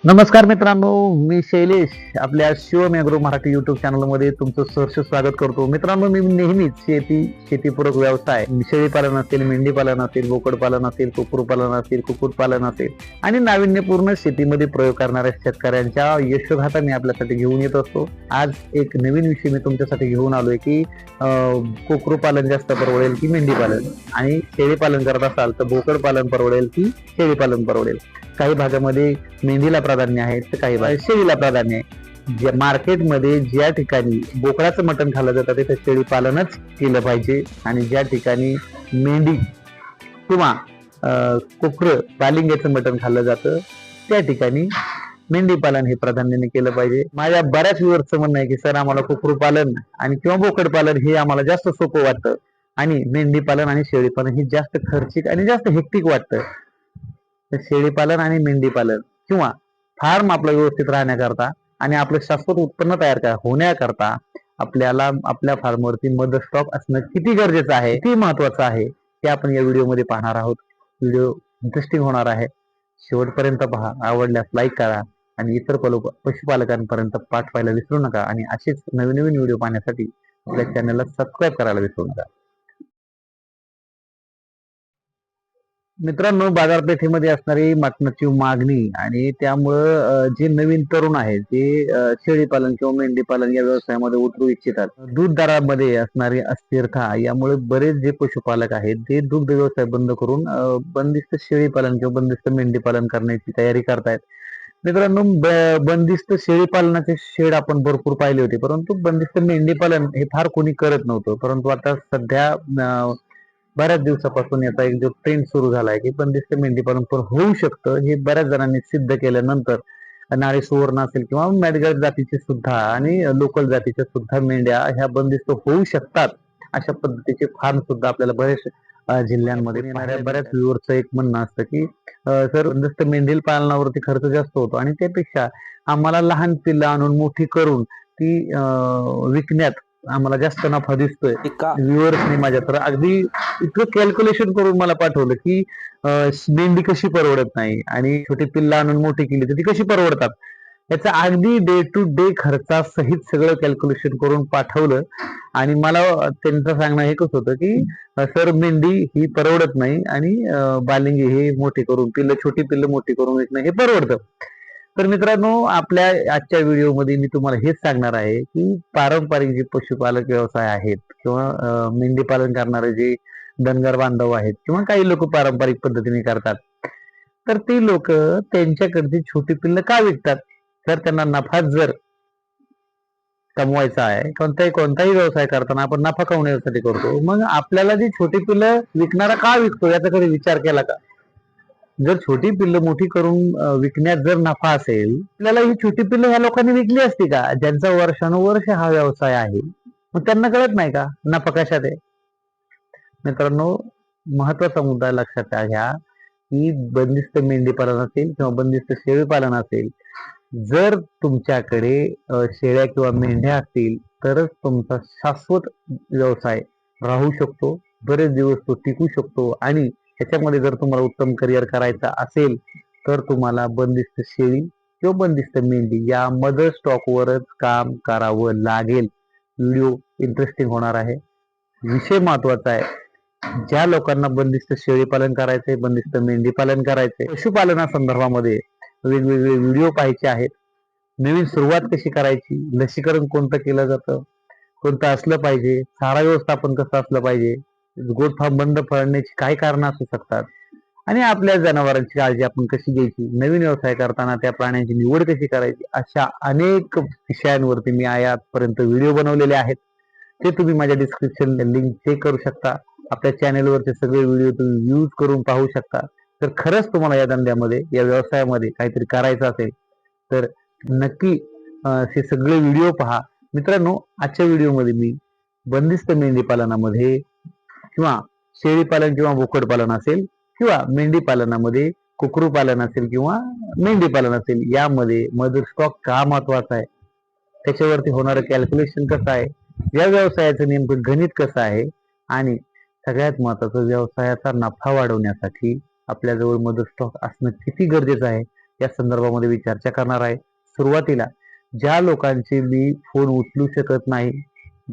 नमस्कार मित्रांनो, मी शैलेश आपल्या शिवम ॲग्रो मराठी युट्यूब चॅनलमध्ये तुमचं सहर्ष स्वागत करतो. मित्रांनो, मी नेहमीच शेतीपूरक व्यवसाय शेळीपालन असेल, मेंढीपालन असेल, बोकडपालन असेल, कुक्कुटपालन असेल, कुक्कुटपालन असेल आणि नाविन्यपूर्ण शेतीमध्ये प्रयोग करणाऱ्या शेतकऱ्यांच्या यशोगाथा मी आपल्यासाठी घेऊन येत असतो. आज एक नवीन विषय मी तुमच्यासाठी घेऊन आलोय की कुक्कुटपालन जास्त परवडेल की मेंढीपालन, आणि शेळीपालन करत असाल तर बोकडपालन परवडेल की शेळीपालन परवडेल. काही भागामध्ये मेंढीला प्राधान्य आहे तर काही भाग शेळीला प्राधान्य आहे. ज्या मार्केटमध्ये ज्या ठिकाणी बोकडाचं मटण खाल्लं जातं तिथे शेळी पालनच केलं पाहिजे, आणि ज्या ठिकाणी मेंढी किंवा कोकरं बालिंग्याचं मटण खाल्लं जातं त्या ठिकाणी मेंढी पालन हे प्राधान्याने केलं पाहिजे. माझ्या बऱ्याच व्ह्यूअर्सचं म्हणणं आहे की सर, आम्हाला कुक्कुट पालन आणि किंवा बोकड पालन हे आम्हाला जास्त सोपं वाटतं, आणि मेंढी पालन आणि शेळी पालन हे जास्त खर्चिक आणि जास्त हेक्टिक वाटतं. शेळीपालन आणि मेंढीपालन किंवा फार्म आपलं व्यवस्थित राहण्याकरता आणि आपलं शाश्वत उत्पन्न तयार होण्याकरता आपल्याला आपल्या फार्मवरती मदर स्टॉक असणं किती गरजेचं आहे, किती महत्वाचं आहे, ते आपण या व्हिडिओमध्ये पाहणार आहोत. व्हिडिओ इंटरेस्टिंग होणार आहे, शेवटपर्यंत पहा. आवडल्यास लाईक करा आणि इतर पशुपालकांपर्यंत पाठवायला विसरू नका, आणि असेच नवीन नवीन व्हिडिओ पाहण्यासाठी आपल्या चॅनलला सबस्क्राईब करायला विसरू नका. मित्रांनो, बाजारपेठेमध्ये असणारी मटणाची मागणी आणि त्यामुळं जे नवीन तरुण आहेत ते शेळीपालन किंवा मेंढीपालन या व्यवसायामध्ये उतरू इच्छितात. दूध दरामध्ये असणारी अस्थिरता यामुळे बरेच जे पशुपालक आहेत ते दुग्ध व्यवसाय बंद करून बंदिस्त शेळीपालन किंवा बंदिस्त मेंढीपालन करण्याची तयारी करतायत. मित्रांनो, बंदिस्त शेळीपालनाचे शेड आपण भरपूर पाहिले होते, परंतु बंदिस्त मेंढीपालन हे फार कोणी करत नव्हतं. परंतु आता सध्या बऱ्याच दिवसापासून याचा एक जो ट्रेंड सुरू झालाय की बंदिस्त मेंढीपालन पण होऊ शकतं, हे बऱ्याच जणांनी सिद्ध केल्यानंतर नारी सुवर्ण असेल किंवा मॅडगार्ड जातीचे सुद्धा आणि लोकल जातीच्या सुद्धा मेंढ्या ह्या बंदिस्त होऊ शकतात. अशा पद्धतीचे फार्म सुद्धा आपल्याला बरेच जिल्ह्यांमध्ये येणाऱ्या बऱ्याच व्ह्यूअरचं एक म्हणणं असतं की सर, बंदिस्त मेंढी पालनावरती खर्च जास्त होतो आणि त्यापेक्षा आम्हाला लहान पिल्लं आणून मोठी करून ती विकण्यात आम्हाला जास्त नफा दिसतोय. व्ह्युअर्सनी माझ्या तर अगदी इतकं कॅल्क्युलेशन करून मला पाठवलं की मेंढी कशी परवडत नाही आणि छोटी पिल्ला आणून मोठी केली तर ती कशी परवडतात, याचं अगदी डे टू डे खर्चासहित सगळं कॅल्क्युलेशन करून पाठवलं. आणि मला त्यांचं सांगणं एकच होतं की सर, मेंढी ही परवडत नाही आणि बालिंगी हे मोठी करून छोटी पिल्लं मोठी करून विकणं हे परवडतं. तर मित्रांनो, आपल्या आजच्या व्हिडिओमध्ये मी तुम्हाला हेच सांगणार आहे की पारंपरिक जे पशुपालक व्यवसाय आहेत किंवा मेंढी पालन करणारे जे धनगर बांधव आहेत किंवा काही लोक पारंपरिक पद्धतीने करतात, तर ते लोक त्यांच्याकडची छोटी पिल्लं का विकतात? तर त्यांना नफा जर कमवायचा आहे, कोणताही व्यवसाय करताना आपण नफा कमवण्यासाठी करतो, मग आपल्याला जी छोटी पिल्लं विकणारा का विकतो याचा कधी विचार केला का? जर छोटी पिल्लं मोठी करून विकण्यात जर नफा असेल, आपल्याला ही छोटी पिल्लं ह्या लोकांनी विकली असती का, ज्यांचा वर्षानुवर्ष हा व्यवसाय आहे? मग त्यांना कळत नाही का नफा कशात आहे? मित्रांनो, महत्वाचा मुद्दा लक्षात घ्या की बंदिस्त मेंढी पालन असेल किंवा बंदिस्त शेळी पालन असेल, जर तुमच्याकडे शेळ्या किंवा मेंढ्या असतील तरच तुमचा शाश्वत व्यवसाय राहू शकतो, बरेच दिवस तो टिकू शकतो. आणि त्याच्यामध्ये जर तुम्हाला उत्तम करिअर करायचं असेल तर तुम्हाला बंदिस्त शेळी किंवा बंदिस्त मेंढी या मदर स्टॉकवरच काम करावं लागेल. व्हिडिओ इंटरेस्टिंग होणार आहे, विषय महत्वाचा आहे. ज्या लोकांना बंदिस्त शेळी पालन करायचंय, बंदिस्त मेंढी पालन करायचंय, पशुपालना संदर्भामध्ये वेगवेगळे व्हिडिओ पाहायचे आहेत, नवीन सुरुवात कशी करायची, लसीकरण कोणतं केलं जातं, कोणतं असलं पाहिजे, चारा व्यवस्थापन कसं असलं पाहिजे, गोट फार्म बंद पडण्याची काय कारण असू शकतात, आणि आपल्या जनावरांची काळजी आपण कशी घ्यायची, नवीन व्यवसाय करताना त्या प्राण्यांची निवड कशी करायची, अशा अनेक विषयांवरती मी आजपर्यंत व्हिडिओ बनवलेले आहेत. ते तुम्ही माझ्या डिस्क्रिप्शन लिंक चेक करू शकता. आपल्या चॅनेलवरचे सगळे व्हिडिओ तुम्ही यूज करून पाहू शकता. तर खरंच तुम्हाला या धंद्यामध्ये, या व्यवसायामध्ये काहीतरी करायचं असेल तर नक्की हे सगळे व्हिडिओ पहा. मित्रांनो, आजच्या व्हिडिओमध्ये मी बंदिस्त मेंढी पालनामध्ये किंवा शेळी पालन किंवा बोकड पालन असेल किंवा मेंढी पालनामध्ये कुक्कुट पालन असेल किंवा मेंढी पालन असेल, यामध्ये मदर स्टॉक का महत्वाचा आहे, त्याच्यावरती होणारं कॅल्क्युलेशन कसं आहे, या व्यवसायाचं नेमकं गणित कसं आहे, आणि सगळ्यात महत्वाचं व्यवसायाचा नफा वाढवण्यासाठी आपल्याजवळ मदर स्टॉक असणं किती गरजेचं आहे या संदर्भामध्ये चर्चा करणार आहे. सुरुवातीला ज्या लोकांचे मी फोन उचलू शकत नाही,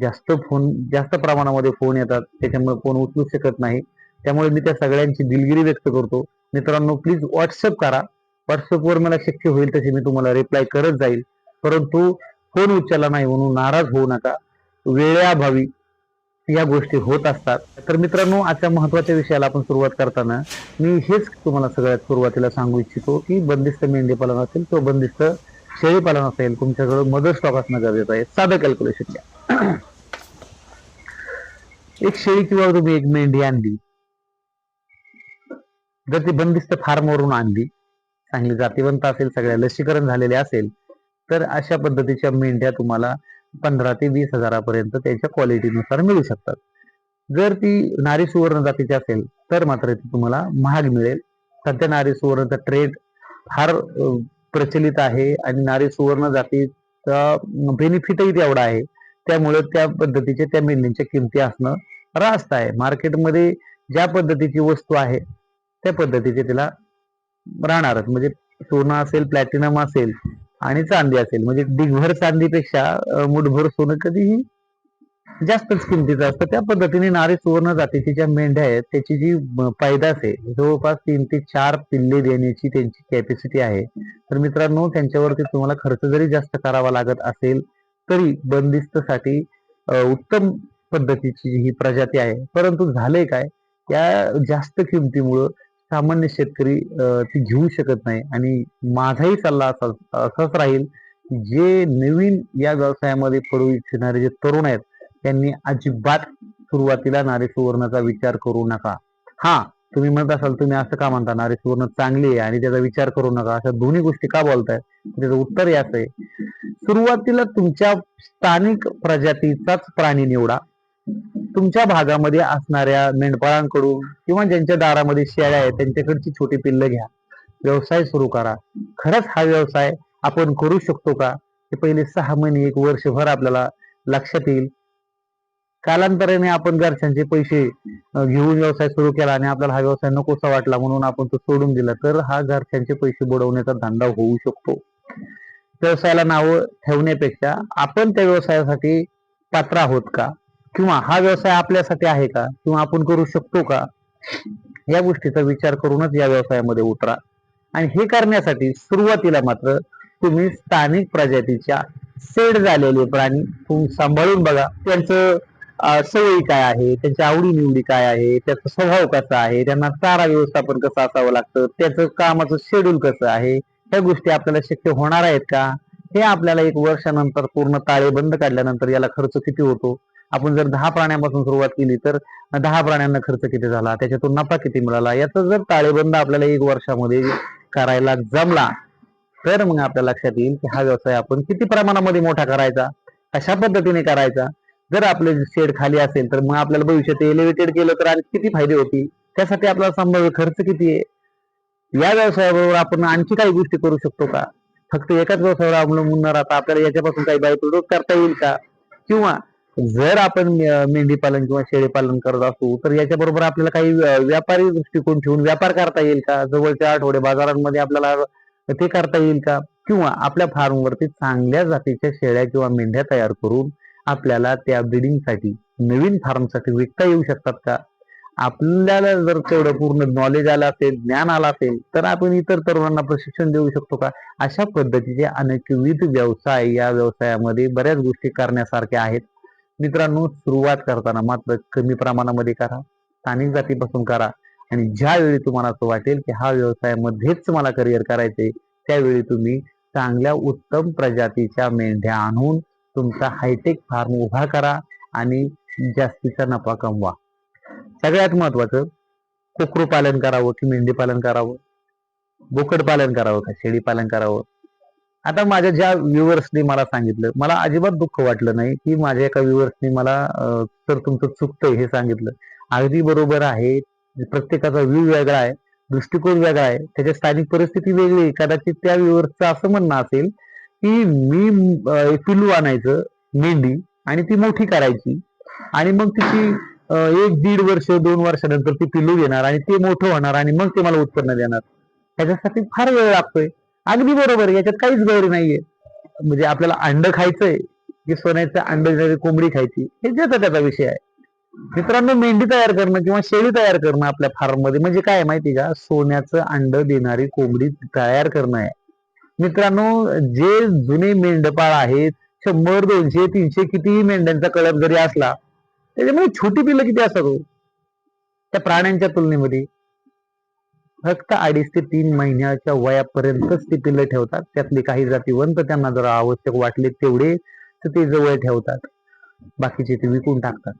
जास्त प्रमाणामध्ये फोन येतात, त्याच्यामुळे फोन उचलू शकत नाही, त्यामुळे मी त्या सगळ्यांची दिलगिरी व्यक्त करतो. मित्रांनो, प्लीज व्हॉट्सअप करा. व्हॉट्सअपवर मला शक्य होईल तसे मी तुम्हाला रिप्लाय करत जाईल, परंतु फोन उचलला नाही म्हणून नाराज होऊ नका. वेळेअभावी या गोष्टी होत असतात. तर मित्रांनो, आजच्या महत्वाच्या विषयाला आपण सुरुवात करताना मी हेच तुम्हाला सगळ्यात सुरुवातीला सांगू इच्छितो की बंदिस्त मेंढी पालन असेल किंवा बंदिस्त शेळी पालन असेल, तुमच्याकडे मदर स्टॉक असणं गरजेचं आहे. साधं कॅल्क्युलेशन घ्या. एक शेळी किंवा तुम्ही एक मेंढी आणली, जर ती बंदिस्त फार्मवरून आणली, चांगली जातीवंत असेल, सगळ्या लसीकरण झालेले असेल, तर अशा पद्धतीच्या मेंढ्या तुम्हाला 15 ते 20 हजारापर्यंत त्यांच्या क्वालिटीनुसार मिळू शकतात. जर ती नारी सुवर्ण जातीची असेल तर मात्र ती तुम्हाला महाग मिळेल. सध्या नारी सुवर्णचा ट्रेड फार प्रचलित आहे आणि नारी सुवर्ण जातीचा बेनिफिटही तेवढा आहे, त्यामुळे त्या पद्धतीचे त्या मेंढींच्या किमती असणं रास्त आहे. मार्केटमध्ये ज्या पद्धतीची वस्तू आहे त्या पद्धतीचे तिला राहणारच. म्हणजे सोनं असेल, प्लॅटिनम असेल आणि चांदी असेल, म्हणजे डिगभर चांदीपेक्षा मुठभर सोनं कधीही जास्तच किमतीचं असतं. त्या पद्धतीने नारी सुवर्ण जातीची ज्या मेंढ्या आहेत त्याची जी पैदास आहे जवळपास 3 ते 4 पिल्ले देण्याची त्यांची कॅपॅसिटी आहे. तर मित्रांनो, त्यांच्यावरती तुम्हाला खर्च जरी जास्त करावा लागत असेल तरी बंदिस्तसाठी उत्तम पद्धतीची ही प्रजाती आहे. परंतु झाले काय, त्या जास्त किमतीमुळं सामान्य शेतकरी ती घेऊ शकत नाही. आणि माझाही सल्ला असाच राहील की जे नवीन या व्यवसायामध्ये पडू इच्छिणारे जे तरुण आहेत त्यांनी अजिबात सुरुवातीला नारी सुवर्णाचा विचार करू नका. हा, तुम्ही म्हणत असाल, तुम्ही असं का म्हणता, नारी सुवर्ण चांगली आहे आणि त्याचा विचार करू नका, अशा दोन्ही गोष्टी का बोलताय? त्याचं उत्तर याच आहे, सुरुवातीला तुमच्या स्थानिक प्रजातीचाच प्राणी निवडा. तुमच्या भागामध्ये असणाऱ्या मेंढपाळांकडून किंवा ज्यांच्या दारामध्ये शेळ्या आहेत त्यांच्याकडची छोटी पिल्लं घ्या, व्यवसाय सुरू करा. खरंच हा व्यवसाय आपण करू शकतो का, हे पहिले 6 महिने 1 वर्षभर आपल्याला लक्षात येईल. कालांतराने आपण घरच्यांचे पैसे घेऊन व्यवसाय सुरू केला आणि आपल्याला हा व्यवसाय नकोसा वाटला म्हणून आपण तो सोडून दिला, तर हा घरच्यांचे पैसे बुडवण्याचा धंदा होऊ शकतो. व्यवसायाला नाव ठेवण्यापेक्षा आपण त्या व्यवसायासाठी पात्र आहोत का, किंवा हा व्यवसाय आपल्यासाठी आहे का, किंवा आपण करू शकतो का, या गोष्टीचा विचार करूनच या व्यवसायामध्ये उतरा. आणि हे करण्यासाठी सुरुवातीला मात्र तुम्ही स्थानिक प्रजातीच्या सेट झालेले प्राणी तुम्ही सांभाळून बघा. त्यांचं सवयी काय आहे, त्यांच्या आवडीनिवडी काय आहे, त्याचा स्वभाव कसा आहे, त्यांना चारा व्यवस्थापन कसं असावं लागतं, त्याचं कामाचं शेड्यूल कसं आहे, ह्या गोष्टी आपल्याला शक्य होणार आहेत का, हे आपल्याला 1 वर्षानंतर पूर्ण ताळेबंद काढल्यानंतर याला खर्च किती होतो. आपण जर 10 प्राण्यांपासून सुरुवात केली तर 10 प्राण्यांना खर्च किती झाला, त्याच्यातून नफा किती मिळाला, याचा जर ताळेबंद आपल्याला 1 वर्षामध्ये करायला जमला तर मग आपल्या लक्षात येईल की हा व्यवसाय आपण किती प्रमाणामध्ये मोठा करायचा, कशा पद्धतीने करायचा. जर आपले शेड खाली असेल तर मग आपल्याला भविष्यात एलिव्हेटेड केलं तर आणखी किती फायदे होतील, त्यासाठी आपला संभाव्य खर्च किती आहे. या व्यवसायाबरोबर आपण आणखी काही गोष्टी करू शकतो का, फक्त एकाच व्यवसायावर अवलंबून न राहता आपल्याला याच्यापासून काही बाय प्रोडक्ट करता येईल का, किंवा जर आपण मेंढी पालन किंवा शेळी पालन करत असू तर याच्याबरोबर आपल्याला काही व्यापारी दृष्टिकोन ठेवून व्यापार करता येईल का, जवळच्या आठवडे बाजारांमध्ये आपल्याला ते करता येईल का, किंवा आपल्या फार्मवरती चांगल्या जातीच्या शेळ्या किंवा मेंढ्या तयार करून आपल्याला त्या ब्रीडिंगसाठी नवीन फार्मसाठी विकता येऊ शकतात का. आपल्याला जर तेवढं पूर्ण नॉलेज आलं असेल, ज्ञान आलं असेल, तर आपण इतर तरुणांना प्रशिक्षण देऊ शकतो का. अशा पद्धतीचे अनेकविध व्यवसाय या व्यवसायामध्ये बऱ्याच गोष्टी करण्यासारख्या आहेत. मित्रांनो, सुरुवात करताना मात्र कमी प्रमाणामध्ये करा, स्थानिक जातीपासून करा, आणि ज्यावेळी तुम्हाला असं वाटेल की हा व्यवसायामध्येच मला करिअर करायचंय त्यावेळी तुम्ही चांगल्या उत्तम प्रजातीच्या मेंढ्या आणून तुमचा हायटेक फार्म उभा करा आणि जास्तीचा नफा कमवा. सगळ्यात महत्वाचं, कोकरू पालन करावं की मेंढी पालन करावं, बोकड पालन करावं का शेळी पालन करावं. आता माझ्या ज्या व्ह्युअर्सनी मला सांगितलं, मला अजिबात दुःख वाटलं नाही की माझ्या एका व्ह्युअर्सनी मला तर तुमचं चुकतंय हे सांगितलं. अगदी बरोबर आहे, प्रत्येकाचा व्ह्यू वेगळा आहे, दृष्टिकोन वेगळा आहे, त्याच्या स्थानिक परिस्थिती वेगळी आहे. कदाचित त्या व्ह्युअर्सचं असं म्हणणं असेल की मी पिल्लू आणायचं मेंढी आणि ती मोठी करायची आणि मग तिची 1-1.5 वर्ष 2 वर्षानंतर ती पिल्लू घेणार आणि ते मोठं होणार आणि मग ते मला उत्पन्न देणार. त्याच्यासाठी फार वेळ लागतोय. अगदी बरोबर, याच्यात काहीच गैर नाहीये. म्हणजे आपल्याला अंड खायचंय की सोन्याचं अंड देणारी कोंबडी खायची, हे ज्याचा त्याचा विषय आहे. मित्रांनो, मेंढी तयार करणं किंवा शेळी तयार करणं आपल्या फार्म मध्ये म्हणजे काय माहिती का, सोन्याचं अंड देणारी कोंबडी तयार करणं आहे. मित्रांनो, जे जुने मेंढपाळ आहेत, 100, 200, 300 कितीही मेंढ्यांचा कळप जरी असला, त्याच्यामध्ये छोटी पिल्लं किती असतात हो त्या प्राण्यांच्या तुलनेमध्ये. फक्त 2.5 ते 3 महिन्याच्या वयापर्यंतच ती पिल्लं ठेवतात. त्यातली काही जातीवंत त्यांना जर आवश्यक वाटले तेवढे तर ते जवळ ठेवतात, बाकीचे ते विकून टाकतात.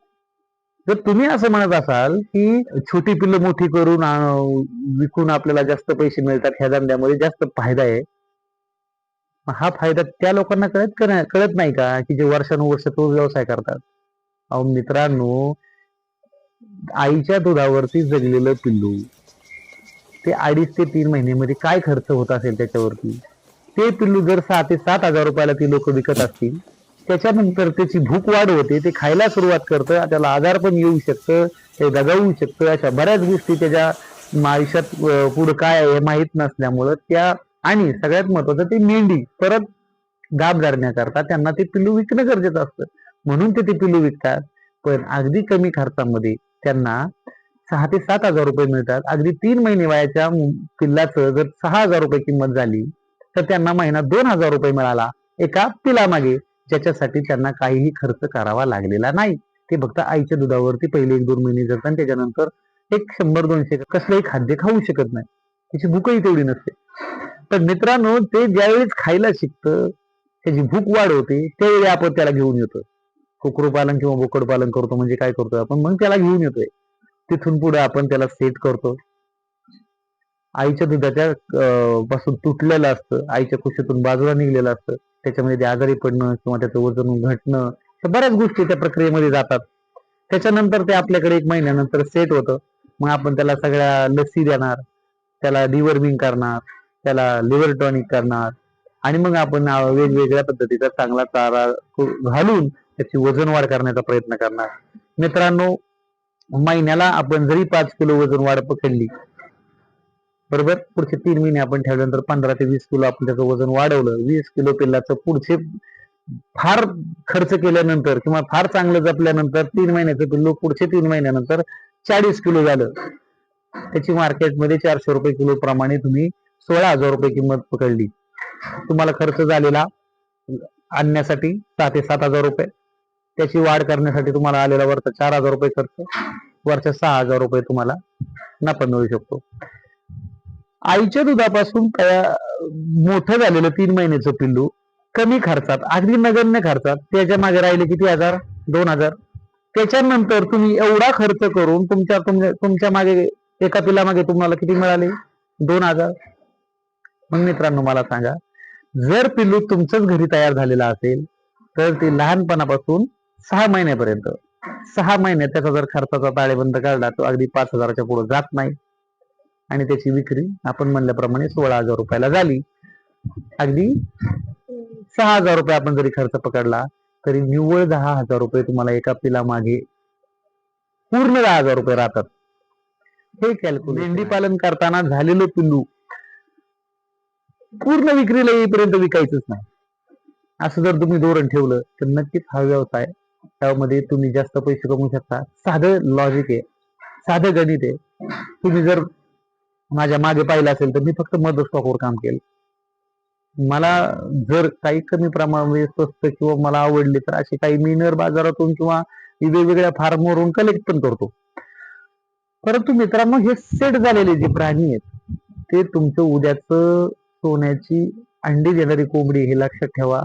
जर तुम्ही असं म्हणत असाल की छोटी पिल्लं मोठी करून विकून आपल्याला जास्त पैसे मिळतात, ह्या धंद्यामध्ये जास्त फायदा आहे, हा फायदा त्या लोकांना कळत नाही का की जे वर्षानुवर्ष तो व्यवसाय करतात. अहो मित्रांनो, आईच्या दुधावरती जगलेलं पिल्लू ते 2.5 ते 3 महिन्यामध्ये काय खर्च होत असेल त्याच्यावरती, ते पिल्लू जर 6 ते 7 हजार रुपयाला ती लोक विकत असतील, त्याच्यानंतर त्याची भूक वाढ होते, ते खायला सुरुवात करतं, त्याला आजार पण येऊ शकतं, ते दगावू शकतं, अशा बऱ्याच गोष्टी त्याच्या आयुष्यात पुढे काय आहे हे माहीत नसल्यामुळं त्या. आणि सगळ्यात महत्वाचं, ते मेंढी परत गाभ धरण्याकरता त्यांना ते पिल्लू विकणं गरजेचं असतं, म्हणून ते पिल्लू विकतात. पण अगदी कमी खर्चामध्ये त्यांना 6 ते 7 हजार रुपये मिळतात. अगदी 3 महिने वयाच्या पिल्लाचं जर 6 हजार रुपये किंमत झाली तर त्यांना महिना 2,000 रुपये मिळाला एका पिलामागे, ज्याच्यासाठी त्यांना काहीही खर्च करावा लागलेला नाही. ते फक्त आईच्या दुधावरती पहिले 1-2 महिने जगतात, त्याच्यानंतर 100-200 कसलंही खाद्य खाऊ शकत नाही, त्याची भूकही तेवढी नसते. तर मित्रांनो, ते ज्यावेळेस खायला शिकतं, त्याची भूक वाढ होते, त्यावेळी आपण त्याला घेऊन येतो. कुक्कुटपालन किंवा बोकडपालन करतो म्हणजे काय करतोय आपण, मग त्याला घेऊन येतोय. तिथून पुढे आपण त्याला सेट करतो. आईच्या दुधाच्या पासून तुटलेलं असतं, आईच्या कुशीतून बाजूला निघलेलं असतं, त्याच्यामध्ये ते आजारी पडणं किंवा त्याचं वजन घटणं, तर बऱ्याच गोष्टी त्या प्रक्रियेमध्ये जातात. त्याच्यानंतर ते आपल्याकडे 1 महिन्यानंतर सेट होतं. मग आपण त्याला सगळ्या लसी देणार, त्याला डिवर्मिंग करणार, त्याला लिव्हर टॉनिक करणार, आणि मग आपण वेगवेगळ्या पद्धतीचा चांगला चारा घालून त्याची वजन वाढ करण्याचा प्रयत्न करणार. मित्रांनो, महिन्याला आपण जरी 5 किलो वजन वाढ पकडली, बरोबर, पुढचे 3 महिने आपण ठेवल्यानंतर 15 ते 20 किलो आपण त्याचं वजन वाढवलं, 20 किलो पिल्लाचं पुढचे फार खर्च केल्यानंतर किंवा फार चांगलं जपल्यानंतर 3 महिन्याचं पिल्लू पुढचे 3 महिन्यानंतर 40 किलो झालं. त्याची मार्केटमध्ये 400 रुपये किलो प्रमाणे तुम्ही 16,000 रुपये किंमत पकडली. तुम्हाला खर्च झालेला आणण्यासाठी 6 ते 7 हजार रुपये, त्याची वाढ करण्यासाठी तुम्हाला आलेला वरचा 4,000 रुपये खर्च, वरच्या 6,000 रुपये तुम्हाला नफा मिळू शकतो. आईच्या दुधापासून मोठं झालेलं 3 महिन्याचं पिल्लू कमी खर्चात, अगदी नगण्य खर्चात, त्याच्या मागे राहिले किती हजार, 2,000. त्याच्यानंतर तुम्ही एवढा खर्च करून तुमच्या मागे एका पिल्लामागे तुम्हाला किती मिळाले, 2,000. मग मित्रांनो, मला सांगा, जर पिल्लू तुमच्याच घरी तयार झालेला असेल तर ते लहानपणापासून 6 महिन्यापर्यंत, 6 महिन्यात त्याचा जर खर्चाचा ताळेबंद काढला तो अगदी 5,000च्या पुढे जात नाही, आणि त्याची विक्री आपण म्हणल्याप्रमाणे 16,000 रुपयाला झाली. अगदी 6,000 रुपये आपण जरी खर्च पकडला तरी निव्वळ 10,000 रुपये तुम्हाला एका पिला मागे पूर्ण 10,000 रुपये राहतात. हे कॅल्क्युलेशन. मेंढी पालन करताना झालेलं पिल्लू पूर्ण विक्रीला येईपर्यंत विकायचंच नाही, असं जर तुम्ही धोरण ठेवलं तर नक्कीच हा व्यवसाय, त्यामध्ये तुम्ही जास्त पैसे कमवू शकता. साधं लॉजिक आहे, साधं गणित आहे. तुम्ही जर माझ्या मागे पाहिलं असेल तर मी फक्त मदर स्टॉकवर काम केलं. मला जर काही कमी प्रमाणामध्ये स्वस्त किंवा मला आवडले तर असे काही मिनर बाजारातून किंवा वेगवेगळ्या फार्मवरून कलेक्ट पण करतो. परंतु मित्रांनो, हे सेट झालेले जे प्राणी आहेत ते तुमचं उद्याचं सोन्याची अंडी देणारी कोंबडी, हे लक्षात ठेवा,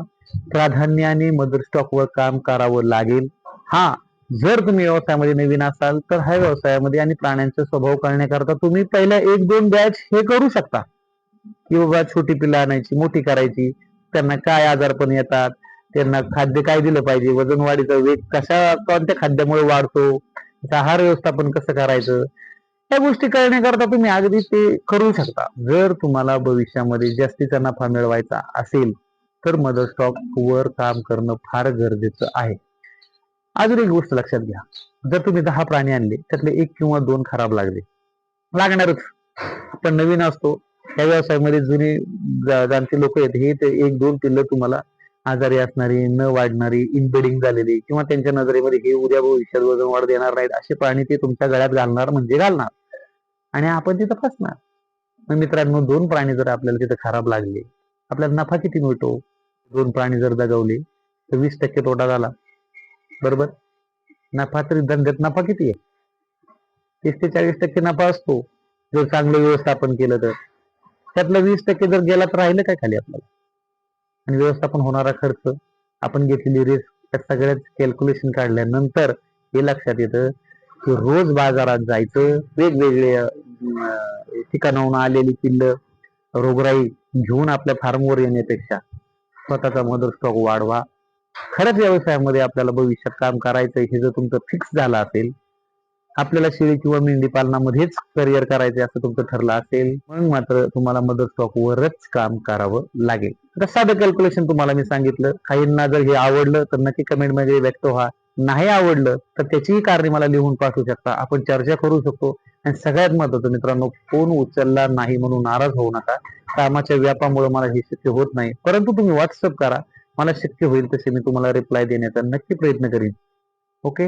प्राधान्याने मदर स्टॉकवर काम करावं लागेल. हा, जर तुम्ही व्यवसायामध्ये नवीन असाल तर ह्या व्यवसायामध्ये आणि प्राण्यांचा स्वभाव कळण्याकरता तुम्ही पहिल्या 1-2 बॅच हे करू शकता की बाबा छोटी पिल्लं आणायची, मोठी करायची, त्यांना काय आजारपण येतात, त्यांना खाद्य काय दिलं पाहिजे, वजन वाढीचा वेग कोणत्या खाद्यामुळे वाढतो, आहार व्यवस्थापन कसं करायचं, या गोष्टी करण्याकरता तुम्ही अगदी ते करू शकता. जर तुम्हाला भविष्यामध्ये जास्तीचा नफा मिळवायचा असेल तर मदर स्टॉक वर काम करणं फार गरजेचं आहे. अजून एक गोष्ट लक्षात घ्या, जर तुम्ही 10 प्राणी आणले, त्यातले 1 किंवा 2 खराब लागणारच. आपण नवीन असतो, त्या व्यवसायामध्ये जुनी जाणती लोक आहेत, हे ते 1-2 पिल्लं तुम्हाला आजारी असणारी, न वाढणारी, इनब्रीडिंग झालेली किंवा त्यांच्या नजरेमध्ये हे उद्या भविष्यात वजन वाढ देणार नाहीत असे प्राणी ते तुमच्या गळ्यात घालणार म्हणजे घालणार, आणि आपण तिथं फसणार. मग मित्रांनो, 2 प्राणी जर आपल्याला तिथं खराब लागले, आपल्याला नफा किती मिळतो? 2 प्राणी जर दगावले तर 20% तोटा झाला, बरोबर. नफा तरी धंद्यात नफा किती आहे? 30 ते 40% नफा असतो जर चांगलं व्यवस्थापन केलं तर. त्यातलं 20% जर गेला तर राहिलं काय खाली आपल्याला? आणि व्यवस्थापन होणारा खर्च, आपण घेतलेली रिस्क, त्या सगळ्याच कॅल्क्युलेशन काढल्यानंतर हे लक्षात येतं की रोज बाजारात जायचं, वेगवेगळे ठिकाणाहून आलेली पिल्लं रोगराई घेऊन आपल्या फार्मवर येण्यापेक्षा स्वतःचा मदर स्टॉक वाढवा. खरंच व्यवसायामध्ये आपल्याला भविष्यात काम करायचं हे जर तुमचं फिक्स झालं असेल, आपल्याला शेळी किंवा मेंढी पालनामध्येच करिअर करायचे असं तुमचं ठरलं असेल, मग मात्र तुम्हाला मदर स्टॉक वरच काम करावं लागेल. आता साधं कॅल्क्युलेशन तुम्हाला मी सांगितलं. काहींना जर हे आवडलं तर नक्की कमेंट मध्ये व्यक्त व्हा. नाही आवडलं तर त्याचीही कारणे मला लिहून पाठवू शकता, आपण चर्चा करू शकतो. आणि सगळ्यात महत्त्वाचं मित्रांनो, फोन उचलला नाही म्हणून नाराज होऊ नका. कामाच्या व्यापामुळे मला हे शक्य होत नाही, परंतु तुम्ही व्हॉट्सअप करा, मला शक्य होईल तसे मी तुम्हाला रिप्लाय देण्याचा नक्की प्रयत्न करीन. ओके.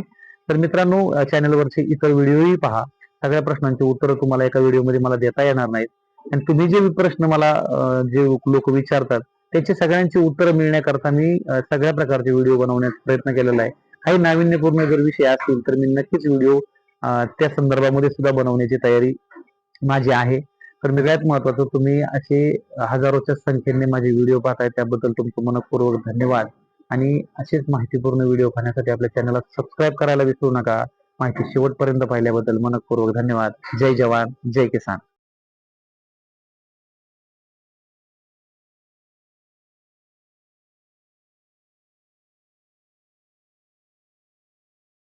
तर मित्रांनो, चॅनलवरचे इतर व्हिडिओही पहा. सगळ्या प्रश्नांची उत्तरं तुम्हाला एका व्हिडिओमध्ये मला देता येणार नाहीत, आणि तुम्ही जे प्रश्न मला जे लोक विचारतात त्याची सगळ्यांची उत्तरं मिळण्याकरता मी सगळ्या प्रकारचे व्हिडिओ बनवण्याचा प्रयत्न केलेला आहे. काही नाविन्यपूर्ण जर विषय असतील तर मी नक्कीच व्हिडिओ त्या संदर्भामध्ये सुद्धा बनवण्याची तयारी माझी आहे. तर सगळ्यात महत्वाचं, तुम्ही असे हजारोच्या संख्येने माझे व्हिडिओ पाहताय त्याबद्दल तुमचं मनपूर्वक धन्यवाद. आणि असेच माहितीपूर्ण व्हिडिओ पाहण्यासाठी आपल्या चॅनलला सबस्क्राईब करायला विसरू नका. माहिती शेवटपर्यंत पाहिल्याबद्दल मनपूर्वक धन्यवाद. जय जवान, जय किसान.